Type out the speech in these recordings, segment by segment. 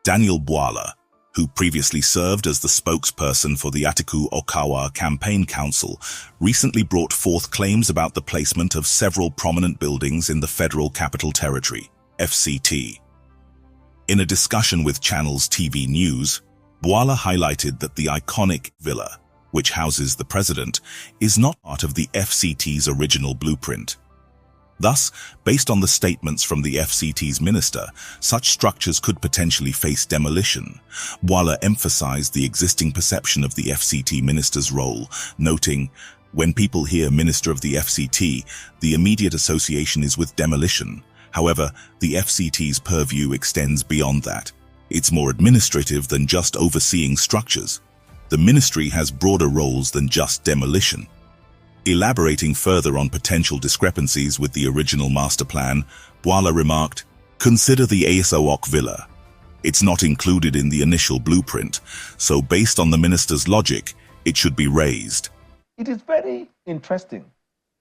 Daniel Bwala, who previously served as the spokesperson for the Atiku Okawa Campaign Council, recently brought forth claims about the placement of several prominent buildings in the Federal Capital Territory, FCT. In a discussion with Channels TV News, Bwala highlighted that the iconic villa, which houses the president, is not part of the FCT's original blueprint. Thus, based on the statements from the FCT's minister, such structures could potentially face demolition. Bwala emphasized the existing perception of the FCT minister's role, noting, "When people hear Minister of the FCT, the immediate association is with demolition. However, the FCT's purview extends beyond that. It's more administrative than just overseeing structures. The ministry has broader roles than just demolition." Elaborating further on potential discrepancies with the original master plan, Bwala remarked, "Consider the Aesawok Villa. It's not included in the initial blueprint, so based on the minister's logic, it should be raised." It is very interesting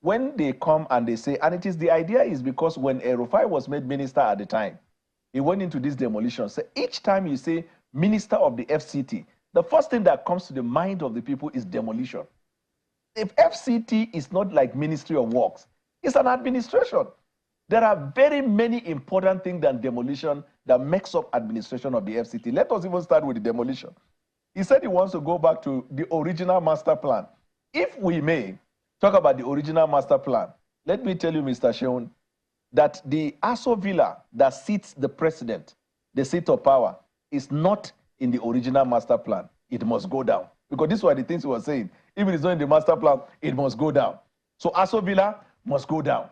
when they come and they say, and the idea is because when Rufai was made minister at the time, he went into this demolition. So each time you say minister of the FCT, the first thing that comes to the mind of the people is demolition. If FCT is not like Ministry of Works, it's an administration. There are very many important things than demolition that makes up administration of the FCT. Let us even start with the demolition. He said he wants to go back to the original master plan. If we may talk about the original master plan, let me tell you, Mr. Sheon, that the Aso Villa that seats the president, the seat of power, is not in the original master plan. It must go down. Because these were the things he was saying. If it is not in the master plan, it must go down. So Aso Villa must go down.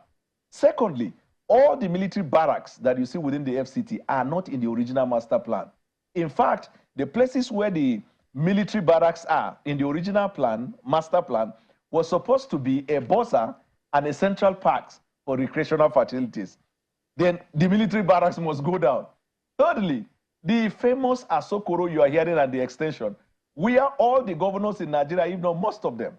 Secondly, all the military barracks that you see within the FCT are not in the original master plan. In fact, the places where the military barracks are in the original plan, master plan, was supposed to be a bossa and a central parks for recreational facilities. Then the military barracks must go down. Thirdly, the famous Asokoro you are hearing at the extension, where all the governors in Nigeria, if not most of them,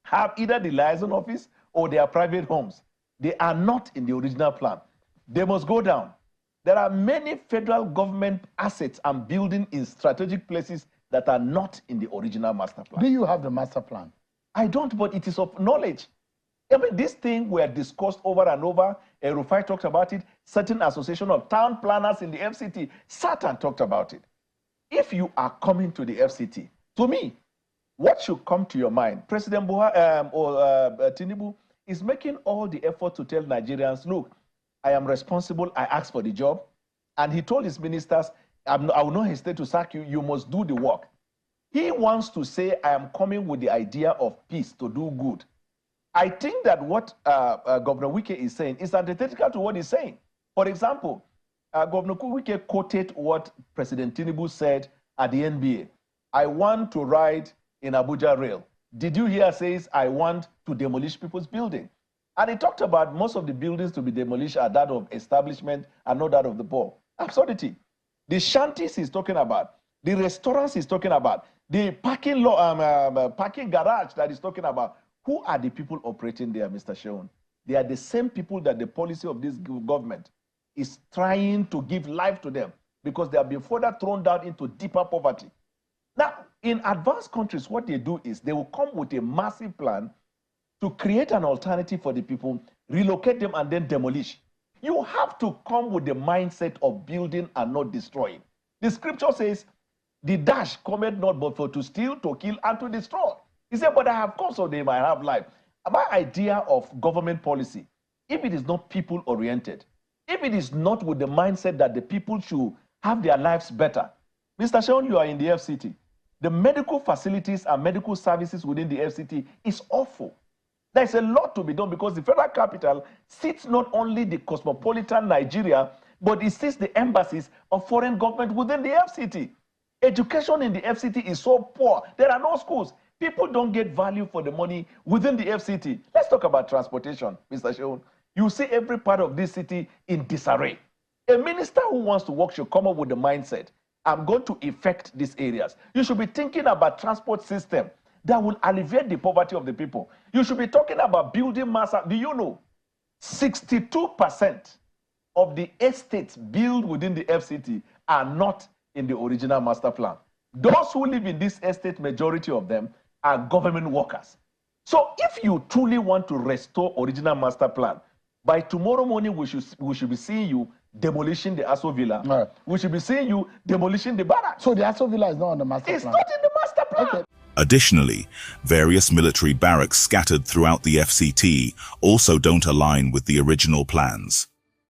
have either the liaison office or their private homes. They are not in the original plan. They must go down. There are many federal government assets and buildings in strategic places that are not in the original master plan. Do you have the master plan? I don't, but it is of knowledge. I mean, this thing were discussed over and over. Rufai talked about it. Certain association of town planners in the FCT sat and talked about it. If you are coming to the FCT, to me, what should come to your mind? President Tinubu is making all the effort to tell Nigerians, look, I am responsible, I asked for the job. And he told his ministers, I will not hesitate to sack you, you must do the work. He wants to say, I am coming with the idea of peace to do good. I think that what Governor Wike is saying is antithetical to what he's saying. For example, Governor Wike quoted what President Tinubu said at the NBA. I want to ride in Abuja Rail. Did you hear says, I want to demolish people's building? And he talked about most of the buildings to be demolished are that of establishment and not that of the poor. Absurdity. The shanties he's talking about, the restaurants he's talking about, the parking garage that he's talking about. Who are the people operating there, Mr. Sheon? They are the same people that the policy of this government is trying to give life to them because they have been further thrown down into deeper poverty. Now, in advanced countries, what they do is they will come with a massive plan to create an alternative for the people, relocate them, and then demolish. You have to come with the mindset of building and not destroying. The scripture says, the dash cometh not but for to steal, to kill, and to destroy. He said, but I have come so they might have life. My idea of government policy, if it is not people-oriented, if it is not with the mindset that the people should have their lives better. Mr. Sheon, you are in the FCT. The medical facilities and medical services within the FCT is awful. There's a lot to be done because the federal capital sits not only the cosmopolitan Nigeria, but it sits the embassies of foreign government within the FCT. Education in the FCT is so poor. There are no schools. People don't get value for the money within the FCT. Let's talk about transportation, Mr. Sheon. You see every part of this city in disarray. A minister who wants to work should come up with the mindset, I'm going to affect these areas. You should be thinking about transport system that will alleviate the poverty of the people. You should be talking about building mass. Do you know 62% of the estates built within the FCT are not in the original master plan. Those who live in this estate, majority of them are government workers. So if you truly want to restore original master plan, by tomorrow morning we should be seeing you demolishing the Aso Villa. Right. We should be seeing you demolishing the barracks. So the Aso Villa is not on the master It's plan? not in the master plan. Okay. Additionally, various military barracks scattered throughout the FCT also don't align with the original plans.